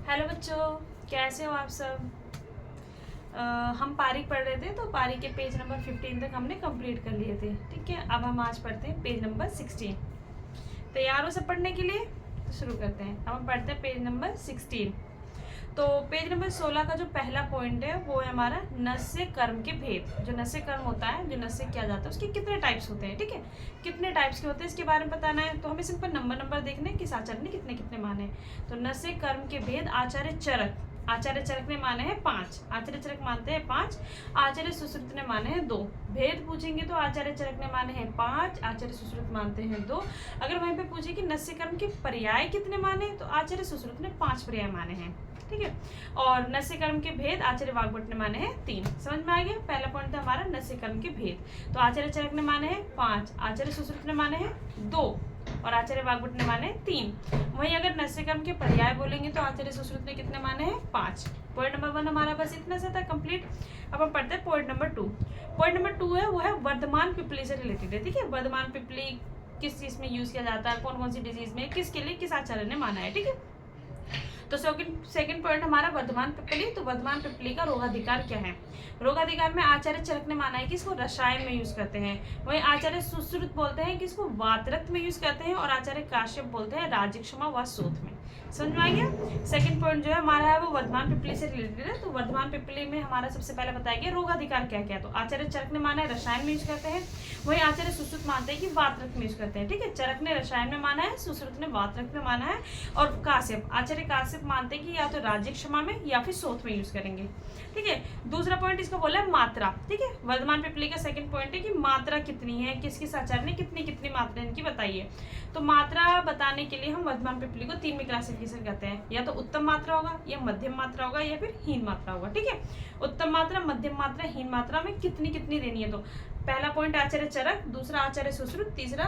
Hello बच्चों, कैसे हो आप सब। हम पारी पढ़ रहे थे, तो पारी के पेज नंबर 15 तक हमने कंप्लीट कर लिए थे। ठीक है, अब हम आज पढ़ते हैं पेज नंबर 16। तैयार हो सब पढ़ने के लिए? तो शुरू करते हैं। अब हम पढ़ते हैं पेज नंबर 16। तो पेज नंबर 16 का जो पहला पॉइंट है वो है हमारा नस्य कर्म के भेद। जो नस्य कर्म होता है, जो नस्य किया जाता है, उसके कितने टाइप्स होते हैं। ठीक है, कितने टाइप्स के होते हैं इसके बारे में बताना है। तो हमें सिंपल नंबर देखने किस आचार्य ने कितने कितने माने। तो नस्य कर्म के भेद आचार्य चरक ने माने हैं 5। आचार्य चरक मानते हैं 5। आचार्य सुश्रुत ने माने हैं 2। भेद पूछेंगे तो आचार्य चरक ने माने हैं 5, आचार्य सुश्रुत मानते हैं 2। अगर वहीं पे पूछे कि नस्य कर्म के पर्याय कितने माने, तो आचार्य सुश्रुत ने 5 पर्याय माने हैं। ठीक है, और नस्य कर्म के भेद आचार्य वाग्भट ने माने हैं 3। समझ में आ गया। पहला पॉइंट था हमारा नस्य कर्म के भेद। तो आचार्य चरक ने माने हैं 5, आचार्य सुश्रुत ने माने हैं 2 और आचार्य वाग्भट ने माने 3। वहीं अगर नस्य कर्म के पर्याय बोलेंगे तो आचार्य सुश्रुत ने कितने माने हैं 5। पॉइंट नंबर 1 हमारा बस इतना सा था कंप्लीट। अब हम पढ़ते हैं पॉइंट नंबर 2। पॉइंट नंबर 2 है वो है वर्धमान पिपली से रिलेटेड है। ठीक है, वर्धमान पिपली किस चीज में यूज किया जाता है, कौन कौन सी डिजीज में, किसके लिए किस आचार्य ने माना है। ठीक है, तो सेकंड पॉइंट हमारा वर्धमान पिपली। तो वर्धमान पिपली का रोगाधिकार क्या है। रोगाधिकार में आचार्य चरक ने माना है कि इसको रसायन में यूज करते हैं। वहीं आचार्य सुश्रुत बोलते हैं कि इसको वातरक्त में यूज करते हैं और आचार्य काश्यप बोलते हैं राजक्षमा व शोथ में। समझ में आ गया। सेकंड पॉइंट जो है हमारा है वो वर्धमान पिपली से रिलेटेड है। तो वर्धमान पिपली में हमारा सबसे पहले बताया गया रोगाधिकार क्या क्या। तो आचार्य चरक ने माना है रसायन में यूज करते हैं, वही आचार्य सुश्रुत मानते हैं कि वातरक्त में यूज करते हैं। ठीक है, चरक ने रसायन में माना है, सुश्रुत ने वातरक्त में माना है और काश्यप आचार्य काश्यप मानते हैं कि या तो राजक्षमा में या फिर शोथ में यूज करेंगे। ठीक है, दूसरा पॉइंट इसका बोला है मात्रा। ठीक है, वर्धमान पिपली का सेकंड पॉइंट है कि मात्रा कितनी है, किस किस आचार्य ने कितनी कितनी मात्रा इनकी बताइए। तो मात्रा बताने के लिए हम वर्धमान पिपली को 3 में क्लासिफिकेशन करते हैं। या तो उत्तम मात्रा होगा, या मध्यम मात्रा होगा, या फिर हीन मात्रा होगा। ठीक है, उत्तम मात्रा, मध्यम मात्रा, हीन मात्रा में कितनी कितनी देनी है। तो पहला पॉइंट आचार्य चरक, दूसरा आचार्य सुश्रुत, तीसरा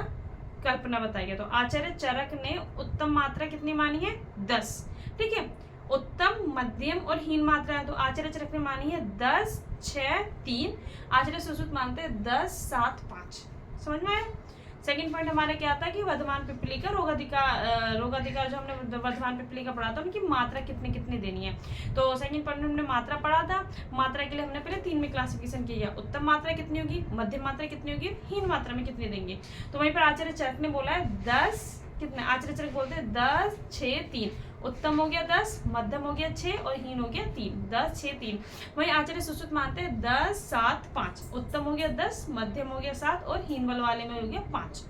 कल्पना बताइए। तो आचार्य चरक ने उत्तम मात्रा कितनी मानी है 10। ठीक है, उत्तम, मध्यम और हीन मात्रा है। तो आचार्य चरक ने मानी है 10, 6, 3। आचार्य सुश्रुत मानते हैं 10, 7, 5। समझ में आया। सेकंड पॉइंट हमारा क्या था कि वर्धमान पिपली का रोगाधिकार जो हमने वर्धमान पिपली का पढ़ा था, उनकी मात्रा कितनी कितनी देनी है। तो सेकंड पॉइंट में हमने मात्रा पढ़ा था। मात्रा के लिए हमने पहले 3 में क्लासिफिकेशन किया। उत्तम मात्रा कितनी होगी, मध्यम मात्रा कितनी होगी, हीन मात्रा में कितनी देंगे। तो वहीं पर आचार्य चरक ने बोला है 10, कितने आचार्य चरक बोलते हैं 10, 6, 3। उत्तम हो गया 10, मध्यम हो गया 6 और हीन हो गया 3। 10, 6, 3। वहीं आचार्य सुश्रुत मानते हैं 10, 7, 5। उत्तम हो गया 10, मध्यम हो गया 7 और हीन बल वाले में हो गया 5।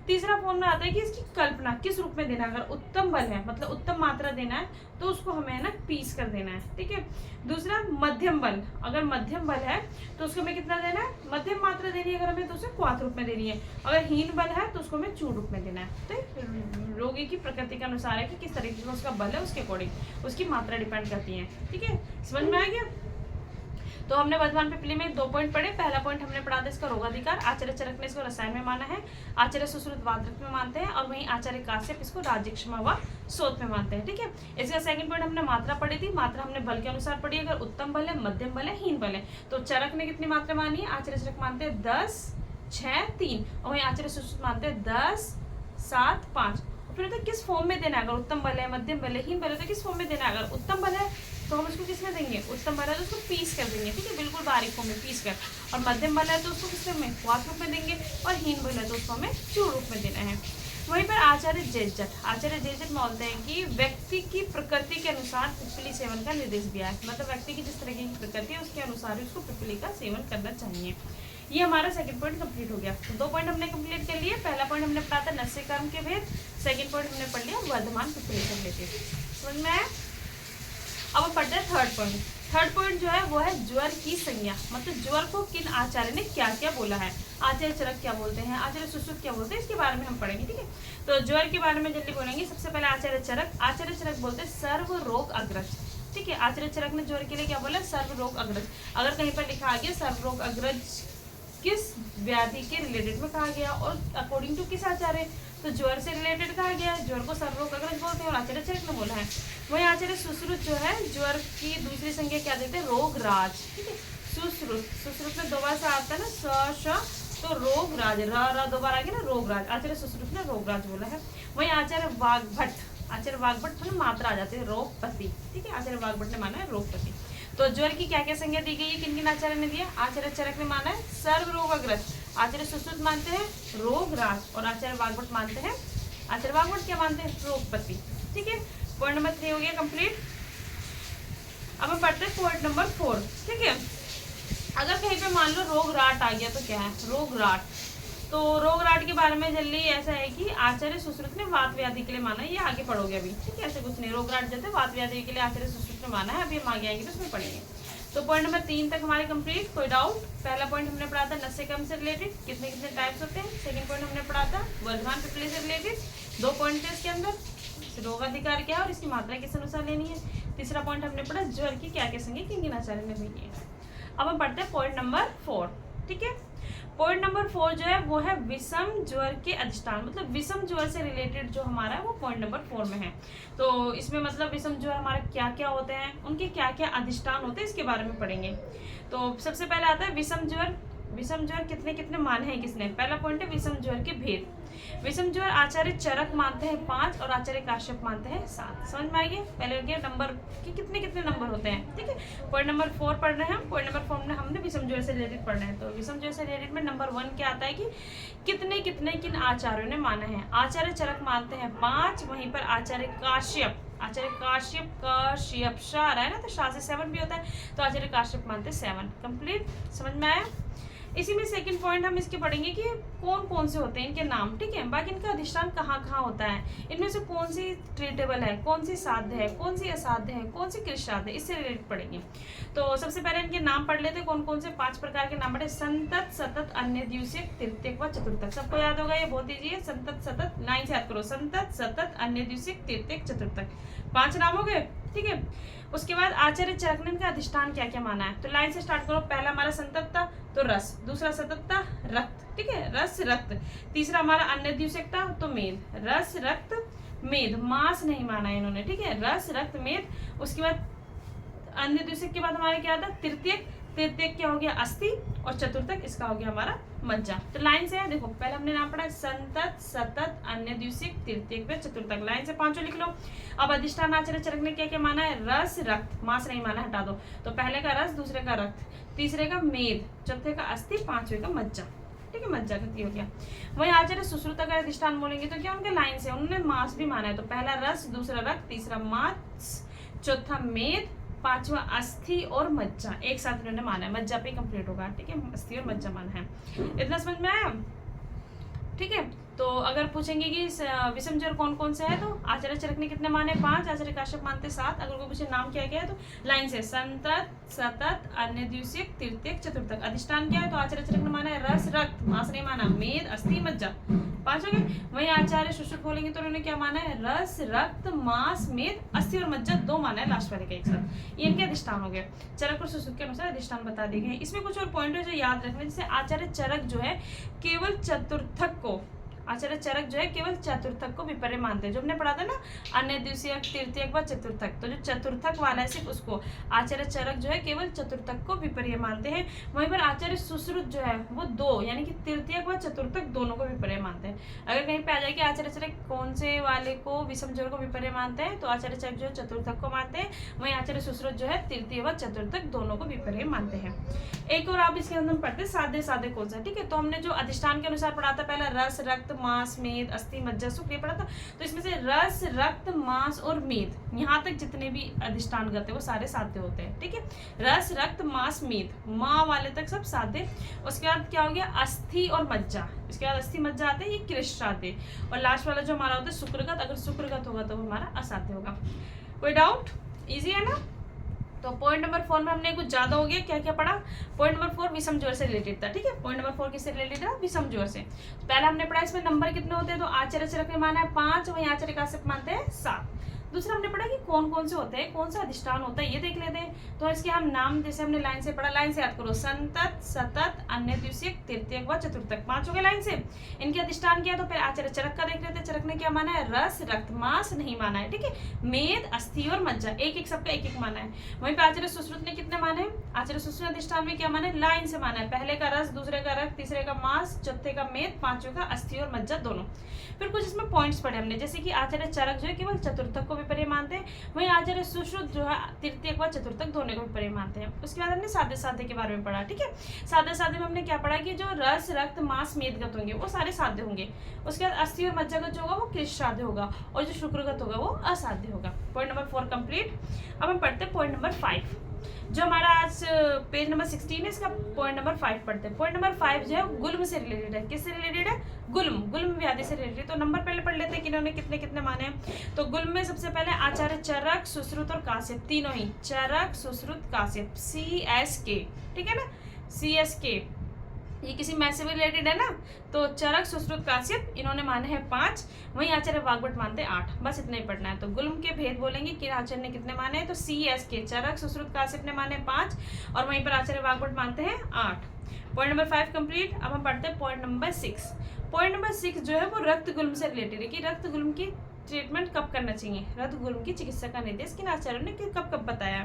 तीसरा फॉर्मूला आता है कि इसकी कल्पना किस रूप में देना है। अगर उत्तम बल है, मतलब उत्तम मात्रा देना है, तो उसको हमें ना पीस कर देना है। ठीक है, दूसरा मध्यम बल, अगर मध्यम बल है तो उसको हमें कितना देना है, मध्यम मात्रा देनी है अगर हमें, तो उसे क्वाथ रूप में देनी है। अगर हीन बल है तो उसको हमें चूड़ रूप में देना है। तो रोगी की प्रकृति के अनुसार है कि किस तरीके का उसका बल है, उसके अकॉर्डिंग उसकी मात्रा डिपेंड करती है। ठीक है, समझ में आ गया। तो हमने वर्धमान पिपली में 2 पॉइंट पढ़े। पहला पॉइंट हमने पढ़ा था इसका रोगाधिकार। आचार्य चरक ने इसको रसायन में माना है, आचार्य सुश्रुत वातरक्त में मानते हैं और वहीं आचार्य काश्यप इसको राजक्षमा व शोथ में मानते हैं। ठीक है, इसका सेकंड पॉइंट हमने मात्रा पढ़ी थी। मात्रा हमने बल के अनुसार पढ़ी। अगर उत्तम बल है, मध्यम बल है, हीन बल है। तो चरक ने कितनी मात्रा मानी है, आचार्य चरक मानते हैं 10, 6, 3 और वहीं आचार्य सुश्रुत मानते हैं 10, 7, 5। फिर तो किस फॉर्म में देना है, अगर उत्तम बल है, मध्यम बल है, हीन बल है, तो किस फॉर्म में देना है। अगर उत्तम बल है तो हम उसको किसमें देंगे, उत्तम बल है तो उसको पीस कर देंगे। ठीक है, बिल्कुल बारीक फॉर्म में पीस कर। और मध्यम बल है तो उसको किसमें क्वाथ रूप में देंगे और हीन बल है तो उसको हमें चूड़ रूप में देना है। वहीं पर आचार्य जयजट बोलते हैं कि व्यक्ति की प्रकृति के अनुसार पिपली सेवन का निर्देश दिया है। मतलब व्यक्ति की जिस तरह की प्रकृति है उसके अनुसार उसको पिपली का सेवन करना चाहिए। ये हमारा सेकंड पॉइंट कंप्लीट हो गया। तो 2 पॉइंट हमने कंप्लीट कर लिए। पहला पॉइंट हमने पढ़ा था नस्य कर्म के भेद, सेकंड पॉइंट हमने पढ़ लिया वर्धमान पिपली से रिलेटेड। समझ में आया। अब पढ़ते हैं थर्ड पॉइंट। थर्ड पॉइंट जो है वो है ज्वर की संज्ञा। मतलब ज्वर को किन आचार्य ने क्या क्या बोला है, आचार्य चरक क्या बोलते हैं, आचार्य सुश्रुत क्या बोलते हैं, इसके बारे में हम पढ़ेंगे। ठीक है, तो ज्वर के बारे में जल्दी बोलेंगे। सबसे पहले आचार्य चरक बोलते हैं सर्व रोग अग्रज। ठीक है, आचार्य चरक ने ज्वर के लिए क्या बोला, सर्व रोग अग्रज। अगर कहीं पर लिखा आ गया सर्व रोग अग्रज किस व्याधि के रिलेटेड में कहा गया और अकॉर्डिंग टू किस आचार्य, तो ज्वर से रिलेटेड कहा गया है। ज्वर को सर्वरोग अग्रज बोलते हैं और आचार्य चरक ने बोला है। वही आचार्य सुश्रुत जो है ज्वर की दूसरी संज्ञा क्या देते हैं, रोगराज। ठीक है, सुश्रुत में 2 बार से आता है ना, स तो रोगराज, र 2 बार आ गया ना, रोगराज। आचार्य सुश्रुत ने रोगराज बोला है। वही आचार्य वाग्भट आचार्य वाग्भट में मात्रा आ जाती है रोगपति, ठीक है। आचार्य वाग्भट ने माना है रोगपति। तो ज्वर की क्या क्या संज्ञा दी गई है, किन किन आचार्य ने दिया? आचार्य चरक ने माना है सर्व रोगग्रस्त, आचार्य सुश्रुत मानते हैं रोगराज, और आचार्य वाग्भट मानते हैं, आचार्य वाग्भट क्या मानते हैं? रोगपति, ठीक है। पॉइंट नंबर 3 हो गया कंप्लीट। अब हम पढ़ते हैं पॉइंट नंबर 4, ठीक है। अगर कहीं पे मान लो रोगराट आ गया तो क्या है? रोगराट, तो रोगराट के बारे में जल्दी ऐसा है कि आचार्य सुश्रुत ने वात व्याधि के लिए माना है, ये आगे पढ़ोगे अभी, ठीक है। ऐसे कुछ नहीं, रोगराट जैसे वात व्याधि के लिए आचार्य सुश्रुत ने माना है, अभी हम आगे आएंगे तो उसमें पढ़ेंगे। तो पॉइंट नंबर 3 तक हमारे कंप्लीट, कोई डाउट? पहला पॉइंट हमने पढ़ा था नस्य कम से रिलेटेड, कितने कितने टाइप्स होते हैं। सेकंड पॉइंट हमने पढ़ा था वर्धमान पिपली से रिलेटेड, 2 पॉइंट थे इसके अंदर, रोगाधिकार क्या है और इसकी मात्रा किस अनुसार लेनी है। तीसरा पॉइंट हमने पढ़ा ज्वर की क्या क्या संज्ञा किन किन आचार्य ने दी है। अब हम पढ़ते हैं पॉइंट नंबर 4, ठीक है। पॉइंट नंबर 4 जो है वो है विषम ज्वर के अधिष्ठान, मतलब विषम ज्वर से रिलेटेड जो हमारा है वो पॉइंट नंबर 4 में है। तो इसमें मतलब विषम ज्वर हमारे क्या क्या होते हैं, उनके क्या क्या अधिष्ठान होते हैं, इसके बारे में पढ़ेंगे। तो सबसे पहले आता है विषम ज्वर। विषम ज्वर कितने कितने मान है किसने? पहला पॉइंट है विषम ज्वर के भेद। विषम ज्वर आचार्य चरक मानते हैं 5 और आचार्य काश्यप मानते हैं 7। समझ में आइए, पहले हो गया नंबर कि कितने कितने नंबर होते हैं, ठीक है। पॉइंट नंबर 4 पढ़ रहे हैं हम। पॉइंट नंबर 4 में हमने विषम ज्वर से रिलेटेड पढ़ना है। तो विषम ज्वर से रिलेटेड में नंबर 1 क्या आता है कि कितने कितने किन आचार्यों ने माना है। आचार्य चरक मानते हैं 5, वहीं पर आचार्य काश्यप, आचार्य काश्यप, काश्यप शाह रहा है ना, तो शाह से 7 भी होता है, तो आचार्य काश्यप मानते हैं 7। कंप्लीट, समझ में आया। इसी में सेकंड पॉइंट हम इसके पढ़ेंगे कि कौन कौन से होते हैं इनके नाम, ठीक है। बाकी इनका अधिष्ठान कहाँ कहाँ होता है, इनमें से कौन सी ट्रीटेबल है, कौन सी साध्य है, कौन सी असाध्य है, कौन सी कृष्णाध्य है, इससे रिलेटेड पढ़ेंगे। तो सबसे पहले इनके नाम पढ़ लेते हैं, कौन कौन से 5 प्रकार के नाम पढ़े। संतत, सतत, अन्य दिवसीय, तृतीयक व चतुर्थक। सबको याद होगा, ये बहुत ईजी है। संतत, सतत, लाइन से याद करो, संतत, सतत, अन्य दिवसीय, तृतीयक, चतुर्थक, 5 नाम हो गए, ठीक है। उसके बाद आचार्य चरक ने इनका अधिष्ठान क्या क्या माना है, तो लाइन से स्टार्ट करो। पहला हमारा संतत था तो रस, दूसरा सतत था रक्त, ठीक है, रस रक्त। तीसरा हमारा अन्य द्वितीयक था तो मेद, रस रक्त मेद, मांस नहीं माना है इन्होंने, ठीक है, रस रक्त मेद। उसके बाद अन्य द्वितीयक के बाद हमारा क्या था? तृतीयक। तृतीयक क्या हो गया? अस्थि, और चतुर्थक इसका हो गया हमारा मज्जा। तो लाइन से है, देखो पहले हमने नाम पढ़ा संतत, सतत, अन्य द्वितीयक, तृतीयक व चतुर्थक। लाइन से 5 लिख लो। अब अधिष्ठान आचार्य चरक ने क्या क्या माना है? रस रक्त, मांस नहीं माना, हटा दो। तो पहले का रस, दूसरे का रक्त, तीसरे का मेद, चौथे का अस्थि, 5वें का मज्जा, ठीक है, मज्जा गति हो गया। वही आचार्य सुश्रुत का अधिष्ठान बोलेंगे तो क्या उनके लाइन से उन्होंने मांस भी माना है। तो पहला रस, दूसरा रक्त, तीसरा मांस, चौथा मेद, 5वां अस्थि और मज्जा, एक साथ उन्होंने माना है। मज्जा पे कंप्लीट होगा, ठीक है, अस्थि और मज्जा माना है। इतना समझ में आया, ठीक है। तो अगर पूछेंगे कि विषम ज्वर कौन कौन से है, तो आचार्य चरक ने कितने माने? 5, आचार्य काश्यप मानते 7। अगर कोई पूछे नाम क्या क्या है तो लाइन से संतत, सतत, अन्य द्वितीयक, तृतीयक, चतुर्थक। अधिष्ठान क्या है? तो आचार्य चरक ने माना है रस रक्त, मांस नहीं माना, मेद, अस्थि, मज्जा, 5 हो गए। वहीं आचार्य सुश्रुत बोलेंगे तो उन्होंने क्या माना है? रस रक्त, मांस, मेद, अस्थि और मज्जा 2 माना है लास्ट वाले के एक साथ। ये इनके अधिष्ठान हो गए। चरक और सुश्रुत के अनुसार अधिष्ठान बता दिए गए। इसमें कुछ और पॉइंट है जो याद रखना, जैसे आचार्य चरक जो है केवल चतुर्थक को, आचार्य चरक जो है केवल चतुर्थक को विपर्य मानते हैं। जो हमने पढ़ा था ना अन्य द्वितीयक, तृतीयक व चतुर्थक, तो जो चतुर्थक वाला है सिर्फ उसको आचार्य चरक जो है केवल चतुर्थक को विपर्य मानते हैं। वहीं पर आचार्य सुश्रुत जो है वो 2 यानी कि तृतीयक व चतुर्थक दोनों को विपर्य मानते हैं। अगर कहीं पे आ जाए कि आचार्य चरक कौन से वाले को विषम ज्वर को विपर्य मानते हैं, तो आचार्य चरक जो है चतुर्थक को मानते हैं, वहीं आचार्य सुश्रुत जो है तृतीय व चतुर्थक दोनों को विपर्य मानते हैं। एक और आप इसके अंदर पढ़ते सादे सादे कौन सा, ठीक है। तो हमने जो अधिष्ठान के अनुसार पढ़ा था पहला रस रक्त मांस मेद अस्थि मज्जा शुक्र पढ़ा था। तो इसमें से रस रक्त मांस और मेद, यहाँ तक जितने भी अधिष्ठान गत है वो सारे साध्य होते हैं, ठीक है। रस रक्त मांस मेद, माँ वाले तक सब साध्य। उसके बाद क्या हो गया? अस्थि और मज्जा, इसके बाद अस्थि मज्जा आते हैं, ये कृष्णाध्य। और लास्ट वाला जो हमारा होता है शुक्रगत, अगर शुक्रगत होगा तो हमारा असाध्य होगा। कोई डाउट? इजी है ना। तो पॉइंट नंबर 4 में हमने कुछ ज्यादा हो गया, क्या क्या पढ़ा? पॉइंट नंबर 4 विषम ज्वर से रिलेटेड था, ठीक है। पॉइंट नंबर 4 किससे रिलेटेड था? विषम ज्वर से। पहला हमने पढ़ा इसमें नंबर कितने होते हैं, तो आचार्य चरक ने माना है 5, वहीं आचार्य काश्यप मानते हैं 7। दूसरा हमने पढ़ा कि कौन कौन से होते हैं, कौन सा अधिष्ठान होता है ये देख लेते हैं। तो इसके हम नाम जैसे हमने लाइन से पढ़ा, लाइन से याद करो, संतत, सतत, अन्य द्वितीयक, तृतीयक व चतुर्थक, 5 हो गए लाइन से। इनके अधिष्ठान क्या है, तो फिर आचार्य चरक का देख लेते हैं। चरक ने क्या माना है, रस, रक्त, मांस नहीं माना है, ठीक है। मेद, अस्थि और मज्जा, एक एक सबका एक एक माना है। वहीं पे आचार्य सुश्रुत ने कितने माने हैं, आचार्य सुश्रुत अधिष्ठान में क्या माना है, लाइन से माना है। पहले का रस, दूसरे का रक्त, तीसरे का मांस, चौथे का मेद, पांचवें का अस्थि और मज्जा दोनों। फिर कुछ इसमें पॉइंट्स पढ़े हमने, जैसे कि आचार्य चरक जो है केवल चतुर्थक को विपर्य मानते हैं, वहीं आचार्य सुश्रुत जो है तृतीयक व चतुर्थक दोनों को विपर्य मानते हैं। उसके बाद हमने सादे सादे के बारे में पढ़ा, ठीक है। सादे सादे में हमने क्या पढ़ा कि जो रस, रक्त, मांस, मेदगत होंगे वो सारे साध्य होंगे। उसके बाद अस्थि और मज्जागत जो होगा वो क्लिष्ट साध्य होगा, और जो शुक्रगत होगा वो असाध्य होगा। Point number 4 complete. अब हम पढ़ते हैं पॉइंट नंबर 5, जो हमारा आज पेज नंबर 16 है, इसका पॉइंट नंबर 5 पढ़ते हैं। पॉइंट नंबर 5 जो है गुल्म से रिलेटेड है। किससे रिलेटेड है, गुल्म, गुल्म व्याधि से रिलेटेड। तो नंबर पहले पढ़ लेते हैं कि इन्होंने कितने कितने माने हैं। तो गुल्म में सबसे पहले आचार्य चरक, सुश्रुत और काश्यप, तीनों ही, चरक, सुश्रुत, काश्यप, CSK, ठीक है ना, CSK, ये किसी मैथ से भी रिलेटेड है ना। तो चरक, सुश्रुत, काश्यप इन्होंने माने हैं 5, वहीं आचार्य वाग्भट मानते हैं 8। बस इतना ही पढ़ना है। तो गुल्म के भेद बोलेंगे कि आचार्य ने कितने माने हैं, तो CSK, चरक, सुश्रुत, काश्यप ने माने 5, और वहीं पर आचार्य वाग्भट मानते हैं 8। Point number 5 complete. अब हम पढ़ते हैं पॉइंट नंबर 6। पॉइंट नंबर 6 जो है वो रक्त गुल्म से रिलेटेड है, कि रक्त गुल्म की ट्रीटमेंट कब करना चाहिए, रक्त गुल्म की चिकित्सा का निर्देश किन आचार्यों ने कब कब बताया।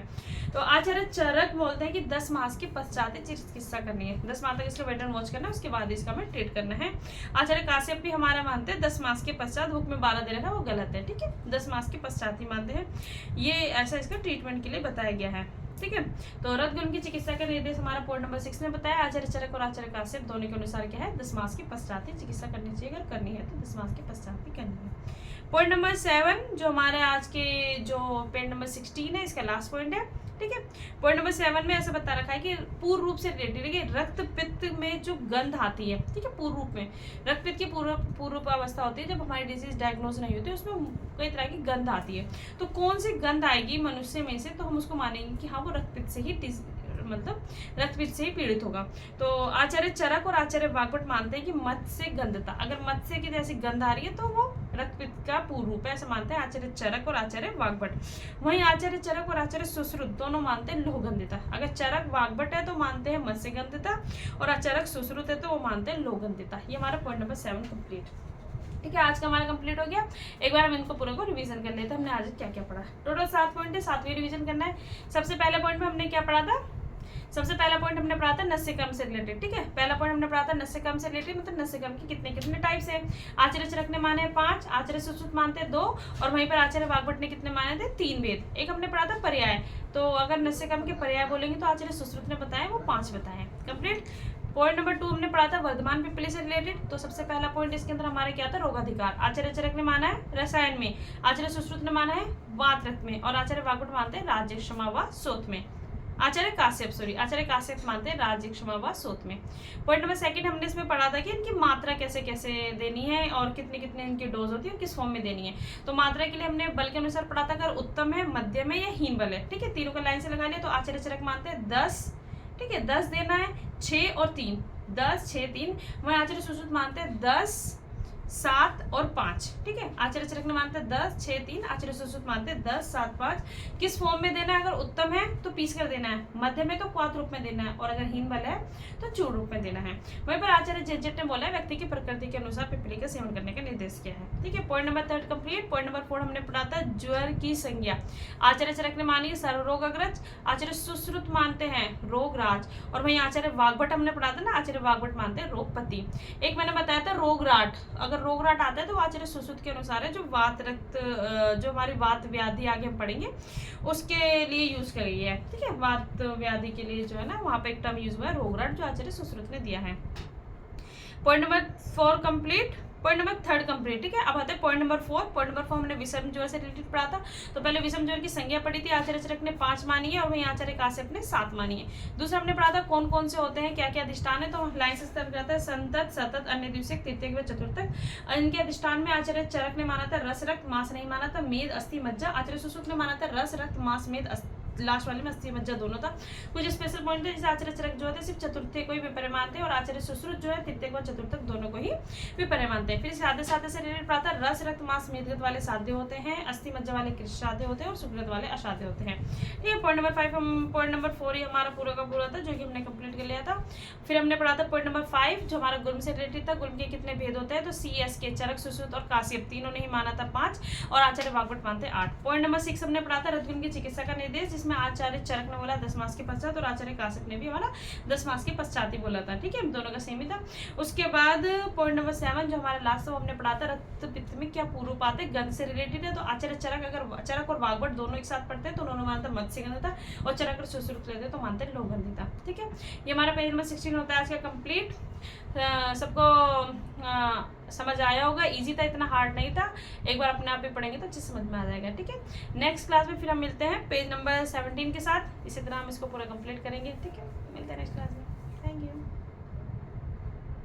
तो आचार्य चरक बोलते हैं कि 10 मास के पश्चात चिकित्सा करनी है, 10 मास तक इसका वेट एंड वॉच करना है, उसके बाद इसका हमें ट्रीट करना है। आचार्य काश्यप भी हमारा मानते हैं 10 मास के पश्चात, बुक में 12 दे रखा है वो गलत है, ठीक है, 10 मास के पश्चात ही मानते हैं, ये ऐसा इसका ट्रीटमेंट के लिए बताया गया है, ठीक है। तो रक्त गुल्म की चिकित्सा का निर्देश हमारा पॉइंट नंबर 6 में बताया। आचार्य चरक और आचार्य काश्यप दोनों के अनुसार क्या है, 10 मास के पश्चात ही चिकित्सा करनी चाहिए, अगर करनी है तो 10 मास के पश्चात ही करनी है। पॉइंट नंबर 7 जो हमारे आज के जो पेज नंबर 16 है, इसका लास्ट पॉइंट है, ठीक है। पॉइंट नंबर 7 में ऐसा बता रखा है कि पूर्ण रूप से रिलेटेड है कि रक्त पित्त में जो गंध आती है, ठीक है, पूर्ण रूप में रक्त पित्त की पूर्व अवस्था होती है, जब हमारी डिजीज डायग्नोज नहीं होती, उसमें कई तरह की गंध आती है। तो कौन सी गंध आएगी मनुष्य में से, तो हम उसको मानेंगे कि हाँ वो रक्त पित्त से ही मतलब रक्तपित्त से ही पीड़ित होगा। तो आचार्य चरक और आचार्य वाग्भट मानते हैं कि मत से गंधता, अगर मत से की जैसी गंध आ रही है तो वो रक्तपित्त का पूर्व रूप है, ऐसा मानते हैं आचार्य चरक और आचार्य वाग्भट। वहीं आचार्य चरक और आचार्य सुश्रुत दोनों मानते हैं लोहगंधिता। अगर चरक वाग्भट है तो मानते हैं मत से गंधिता, और आचार्य सुश्रुत है तो वो मानते हैं लोहगंधिता। ये हमारा पॉइंट नंबर 7 कंप्लीट, ठीक है। आज का हमारा कंप्लीट हो गया। एक बार हम इनको पूरे को रिवीजन कर लेते हैं, हमने आज क्या क्या पढ़ा। टोटल 7 पॉइंट है, 7वीं रिवीजन करना है। सबसे पहले पॉइंट में हमने क्या पढ़ा था, सबसे पहला पॉइंट हमने पढ़ा था नस्य क्रम से रिलेटेड, ठीक है। पहला पॉइंट हमने पढ़ा था नस्य क्रम से रिलेटेड, मतलब नस्य क्रम की कितने कितने टाइप्स है। आचार्य चरक ने माने 5, आचार्य सुश्रुत मानते हैं 2, और वहीं पर आचार्य वाग्भट ने कितने माने थे, 3 वेद। एक हमने पढ़ा था पर्याय, तो अगर नस्य क्रम के पर्याय बोलेंगे तो आचार्य सुश्रुत ने बताया वो 5 बताए कंप्लीट। पॉइंट नंबर 2 हमने पढ़ा था वर्धमान पिप्पली से रिलेटेड। तो सबसे पहला पॉइंट इसके अंदर हमारा क्या था, रोगाधिकार। आचार्य चरक ने माना है रसायन में, आचार्य सुश्रुत ने माना है वात रक्त में, और आचार्य वाग्भट मानते हैं राज्य क्षमा व शोथ में। आचार्य काश्यप मानते हैं राज्य क्षमा व शोथ में। पॉइंट नंबर 2 हमने इसमें पढ़ा था कि इनकी मात्रा कैसे कैसे देनी है, और कितने कितने इनकी डोज होती है, किस फॉर्म में देनी है। तो मात्रा के लिए हमने बल के अनुसार पढ़ा था, अगर उत्तम है, मध्यम है या हीन बल है, ठीक है, तीनों का लाइन से लगा लिया। तो आचार्य चरक मानते हैं 10, ठीक है, 10 देना है, 6 और 3, 10, 6, 3। वहीं आचार्य सुश्रुत मानते हैं 10, 7 और 5, ठीक है। आचार्य चरक ने मानते हैं 10, 6, 3, आचार्य सुश्रुत मानते हैं 10, 7, 5। किस फॉर्म में देना है, अगर उत्तम है तो पीस कर देना है, मध्यम है तो क्वाथ रूप में देना है, और अगर हीन बल है तो चूर्ण रूप में देना है। वहीं पर आचार्य जेजेट ने बोला है व्यक्ति की प्रकृति के अनुसार पिप्पली का सेवन करने का निर्देश किया है, ठीक है। Point number 3 complete. Point number 4 हमने पढ़ा था ज्वर की संज्ञा। आचार्य चरक ने मानी सर्वरोग अग्रज, आचार्य सुश्रुत मानते हैं रोगराज, और वहीं आचार्य वाग्भट हमने पढ़ा था ना, आचार्य वाग्भट मानते हैं रोगपति। एक मैंने बताया था रोगराट, अगर रोगराट आता है तो आचार्य सुश्रुत के अनुसार है, जो वात रक्त जो हमारी वात व्याधि आगे हम पढ़ेंगे उसके लिए यूज करी है, ठीक है। वात व्याधि के लिए जो है ना वहां पे एक टर्म यूज हुआ है रोगराट, जो आचार्य सुश्रुत ने दिया है। Point number 4 complete. Point number 3 complete, ठीक है। अब आते हैं पॉइंट नंबर 4। पॉइंट नंबर 4 हमने विषम ज्वर से रिलेटेड पढ़ा था। तो पहले विषम ज्वर की संज्ञा पढ़ी थी, आचार्य चरक ने 5 मानी है, और वहीं आचार्य काश्यप ने 7 मानी है। दूसरा हमने पढ़ा था कौन कौन से होते हैं, क्या क्या अधिष्ठान है। तो लाइन से स्तर जाता है संतत, सतत, अन्य द्वितीयक, तृतीयक व चतुर्थक। इनके अधिष्ठान में आचार्य चरक ने माना था रस, रक्त, मांस नहीं माना था, मेद, अस्थि, मज्जा। आचार्य सुश्रुत ने माना था रस, रक्त, मांस, मेद, लास्ट वाले में अस्थि मज्जा दोनों था। कुछ स्पेशल पॉइंट है, जैसे आचार्य चरक जो है सिर्फ चतुर्थ को ही विपर्य मानते हैं और आचार्य सुश्रुत जो है तृतीय और चतुर्थक दोनों को ही विपर्य मानते हैं। फिर साधे साधे से रिलेटेड पढ़ा था, रस रक्त मांस मेदगत वाले साध्य होते हैं, अस्थि मज्जा वाले कृष्ण साध्य होते हैं और सुकृत वाले असाध्य होते हैं। ठीक है, पॉइंट नंबर 5 पॉइंट नंबर 4 ही हमारा पूरा का पूरा था जो कि हमने कंप्लीट कर लिया था। फिर हमने पढ़ा था पॉइंट नंबर 5 जो हमारा गुल्म से रिलेटेड था, गुल्म के कितने भेद होते हैं, तो सी एस के चरक सुश्रुत और काश्यप तीनों ने ही माना था 5 और आचार्य वाग्भट मानते 8। पॉइंट नंबर 6 हमने पढ़ा था रतगुण की चिकित्सा का निर्देश, जिसमें आचार्य चरक ने बोला 10 मास के पश्चात और आचार्य काश्यप ने भी हमारा 10 मास के पश्चात ही बोला था। ठीक है, दोनों का सेम ही था। उसके बाद पॉइंट नंबर 7 जो हमारा लास्ट था हमने पढ़ा था रक्त पित्त में क्या पूर्व पाते गंध से रिलेटेड है, तो आचार्य चरक अगर चरक और वाग्भट दोनों एक साथ पढ़ते हैं तो उन्होंने मानता मत्स्य गंध था और चरक और सुश्रुत लेते तो मानते लोहगंधी था। ठीक है, ये हमारा पेज नंबर 16 होता है आज का कंप्लीट। सबको समझ आया होगा, इजी था, इतना हार्ड नहीं था। एक बार अपने आप ही पढ़ेंगे तो अच्छे समझ में आ जाएगा। ठीक है, नेक्स्ट क्लास में फिर हम मिलते हैं पेज नंबर 17 के साथ, इसी तरह हम इसको पूरा कंप्लीट करेंगे। ठीक है, मिलते हैं नेक्स्ट क्लास में। Thank you.